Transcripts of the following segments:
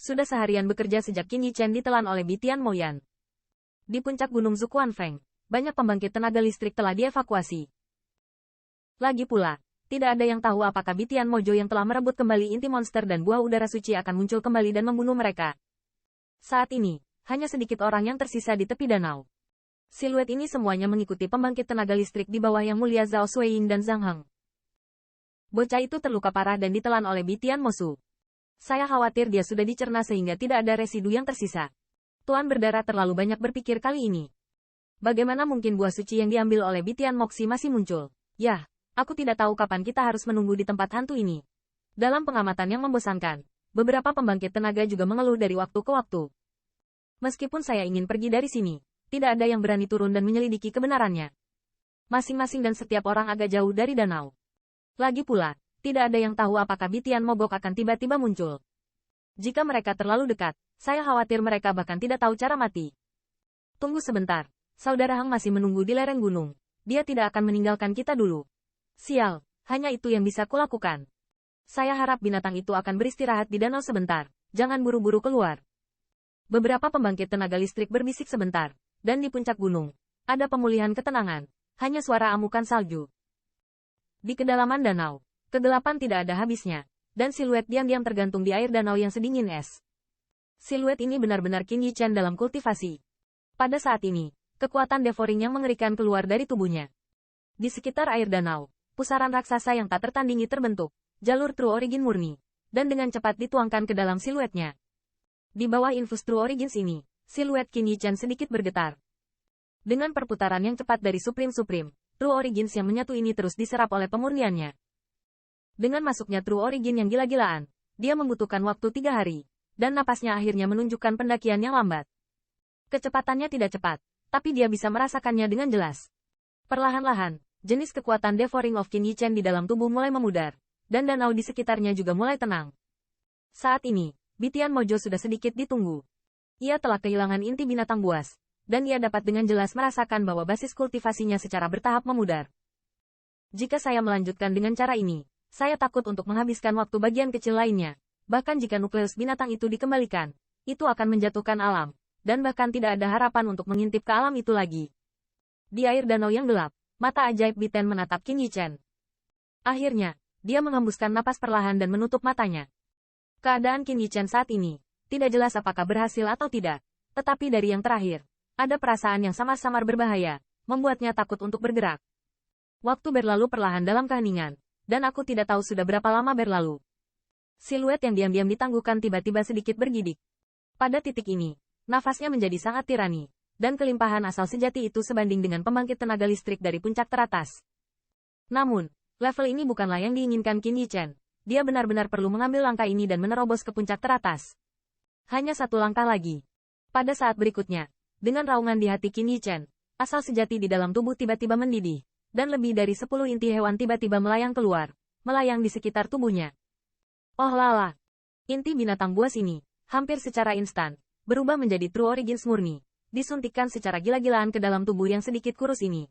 Sudah seharian bekerja sejak Qin Yichen ditelan oleh Bitian Moyan. Di puncak Gunung Zuquanfeng, banyak pembangkit tenaga listrik telah dievakuasi. Lagi pula, tidak ada yang tahu apakah Bitian Mojo yang telah merebut kembali inti monster dan buah udara suci akan muncul kembali dan membunuh mereka. Saat ini, hanya sedikit orang yang tersisa di tepi danau. Siluet ini semuanya mengikuti pembangkit tenaga listrik di bawah Yang Mulia Zhao Suiying dan Zhang Heng. Bocah itu terluka parah dan ditelan oleh Bitian Mosu. Saya khawatir dia sudah dicerna sehingga tidak ada residu yang tersisa. Tuan berdarah terlalu banyak berpikir kali ini. Bagaimana mungkin buah suci yang diambil oleh Bitian Moxi masih muncul? Yah, aku tidak tahu kapan kita harus menunggu di tempat hantu ini. Dalam pengamatan yang membosankan, beberapa pembangkit tenaga juga mengeluh dari waktu ke waktu. Meskipun saya ingin pergi dari sini, tidak ada yang berani turun dan menyelidiki kebenarannya. Masing-masing dan setiap orang agak jauh dari danau. Lagi pula, tidak ada yang tahu apakah Bitian Mogok akan tiba-tiba muncul. Jika mereka terlalu dekat, saya khawatir mereka bahkan tidak tahu cara mati. Tunggu sebentar, saudara Hang masih menunggu di lereng gunung. Dia tidak akan meninggalkan kita dulu. Sial, hanya itu yang bisa kulakukan. Saya harap binatang itu akan beristirahat di danau sebentar, jangan buru-buru keluar. Beberapa pembangkit tenaga listrik berbisik sebentar. Dan di puncak gunung, ada pemulihan ketenangan, hanya suara amukan salju. Di kedalaman danau, kegelapan tidak ada habisnya, dan siluet diam-diam tergantung di air danau yang sedingin es. Siluet ini benar-benar Qin Yichen dalam kultivasi. Pada saat ini, kekuatan devouring yang mengerikan keluar dari tubuhnya. Di sekitar air danau, pusaran raksasa yang tak tertandingi terbentuk, jalur True Origin murni, dan dengan cepat dituangkan ke dalam siluetnya. Di bawah infus True Origins ini, siluet Qin Yichen sedikit bergetar. Dengan perputaran yang cepat dari Supreme, True Origins yang menyatu ini terus diserap oleh pemurniannya. Dengan masuknya True Origin yang gila-gilaan, dia membutuhkan waktu 3 hari, dan napasnya akhirnya menunjukkan pendakian yang lambat. Kecepatannya tidak cepat, tapi dia bisa merasakannya dengan jelas. Perlahan-lahan, jenis kekuatan Devouring of Qin Yichen di dalam tubuh mulai memudar, dan danau di sekitarnya juga mulai tenang. Saat ini, Bitian Mojo sudah sedikit ditunggu. Ia telah kehilangan inti binatang buas, dan ia dapat dengan jelas merasakan bahwa basis kultivasinya secara bertahap memudar. Jika saya melanjutkan dengan cara ini, saya takut untuk menghabiskan waktu bagian kecil lainnya. Bahkan jika nukleus binatang itu dikembalikan, itu akan menjatuhkan alam, dan bahkan tidak ada harapan untuk mengintip ke alam itu lagi. Di air danau yang gelap, mata ajaib Biten menatap Qin Yichen. Akhirnya, dia menghembuskan napas perlahan dan menutup matanya. Keadaan Qin Yichen saat ini tidak jelas apakah berhasil atau tidak, tetapi dari yang terakhir, ada perasaan yang samar-samar berbahaya, membuatnya takut untuk bergerak. Waktu berlalu perlahan dalam keheningan, dan aku tidak tahu sudah berapa lama berlalu. Siluet yang diam-diam ditangguhkan tiba-tiba sedikit bergidik. Pada titik ini, nafasnya menjadi sangat tirani, dan kelimpahan asal sejati itu sebanding dengan pembangkit tenaga listrik dari puncak teratas. Namun, level ini bukanlah yang diinginkan Qin Yichen. Dia benar-benar perlu mengambil langkah ini dan menerobos ke puncak teratas. Hanya satu langkah lagi. Pada saat berikutnya, dengan raungan di hati Qin Yichen, asal sejati di dalam tubuh tiba-tiba mendidih, dan lebih dari 10 inti hewan tiba-tiba melayang keluar, melayang di sekitar tubuhnya. Oh lala! Inti binatang buas ini, hampir secara instan, berubah menjadi True Origins murni, disuntikkan secara gila-gilaan ke dalam tubuh yang sedikit kurus ini.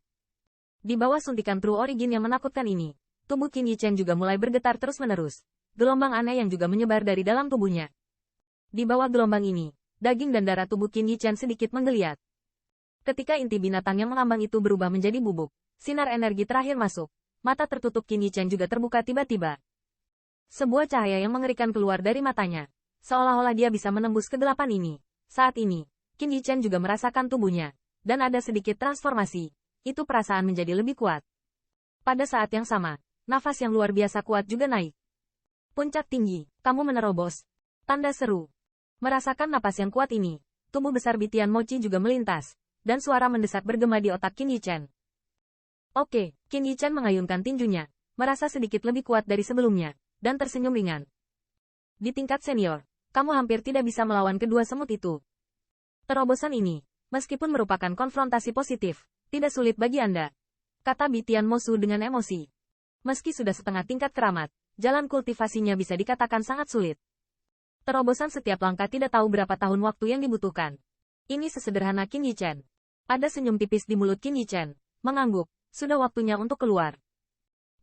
Di bawah suntikan True Origin yang menakutkan ini, tubuh Qin Yichen juga mulai bergetar terus-menerus, gelombang aneh yang juga menyebar dari dalam tubuhnya. Di bawah gelombang ini, daging dan darah tubuh Qin Yichen sedikit menggeliat. Ketika inti binatang yang mengambang itu berubah menjadi bubuk, sinar energi terakhir masuk, mata tertutup Qin Yichen juga terbuka tiba-tiba. Sebuah cahaya yang mengerikan keluar dari matanya, seolah-olah dia bisa menembus kegelapan ini. Saat ini, Qin Yichen juga merasakan tubuhnya, dan ada sedikit transformasi. Itu perasaan menjadi lebih kuat. Pada saat yang sama, nafas yang luar biasa kuat juga naik. Puncak tinggi, kamu menerobos. Tanda seru. Merasakan napas yang kuat ini, tubuh besar Bitian Mochi juga melintas, dan suara mendesak bergema di otak Qin Yichen. Oke, Qin Yichen mengayunkan tinjunya, merasa sedikit lebih kuat dari sebelumnya, dan tersenyum ringan. Di tingkat senior, kamu hampir tidak bisa melawan kedua semut itu. Terobosan ini, meskipun merupakan konfrontasi positif, tidak sulit bagi Anda, kata Bitian Mosu dengan emosi. Meski sudah setengah tingkat keramat, jalan kultivasinya bisa dikatakan sangat sulit. Terobosan setiap langkah tidak tahu berapa tahun waktu yang dibutuhkan. Ini sesederhana Qin Yichen. Ada senyum tipis di mulut Qin Yichen, mengangguk, sudah waktunya untuk keluar.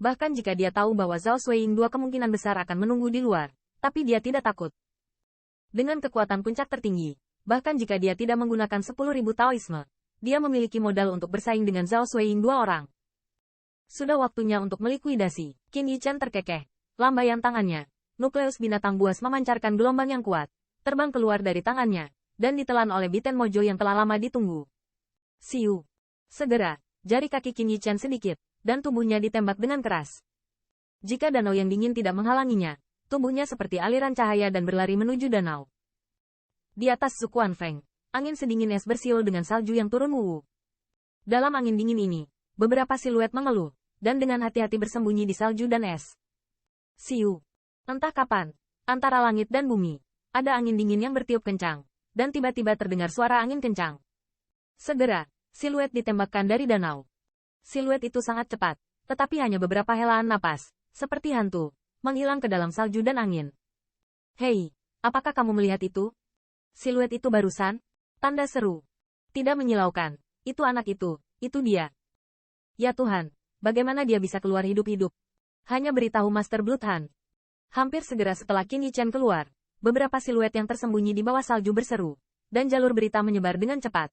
Bahkan jika dia tahu bahwa Zhao Suiying 2 kemungkinan besar akan menunggu di luar, tapi dia tidak takut. Dengan kekuatan puncak tertinggi, bahkan jika dia tidak menggunakan 10.000 Taoisme, dia memiliki modal untuk bersaing dengan Zhao Xueying 2 orang. Sudah waktunya untuk melikuidasi. Qin Yichen terkekeh. Lambaian tangannya. Nukleus binatang buas memancarkan gelombang yang kuat, terbang keluar dari tangannya, dan ditelan oleh Biten Mojo yang telah lama ditunggu. Siu. Segera, jari kaki Qin Yichen sedikit, dan tubuhnya ditembak dengan keras. Jika danau yang dingin tidak menghalanginya, tubuhnya seperti aliran cahaya dan berlari menuju danau. Di atas Zukuan Feng, angin sedingin es bersiul dengan salju yang turun wuwu. Dalam angin dingin ini, beberapa siluet mengeluh, dan dengan hati-hati bersembunyi di salju dan es. Siu. Entah kapan, antara langit dan bumi, ada angin dingin yang bertiup kencang, dan tiba-tiba terdengar suara angin kencang. Segera, siluet ditembakkan dari danau. Siluet itu sangat cepat, tetapi hanya beberapa helaan napas, seperti hantu, menghilang ke dalam salju dan angin. Hei, apakah kamu melihat itu? Siluet itu barusan? Tanda seru. Tidak menyilaukan. Itu anak itu dia. Ya Tuhan, bagaimana dia bisa keluar hidup-hidup? Hanya beritahu Master Bloodhound. Hampir segera setelah Qin Yichen keluar, beberapa siluet yang tersembunyi di bawah salju berseru, dan jalur berita menyebar dengan cepat.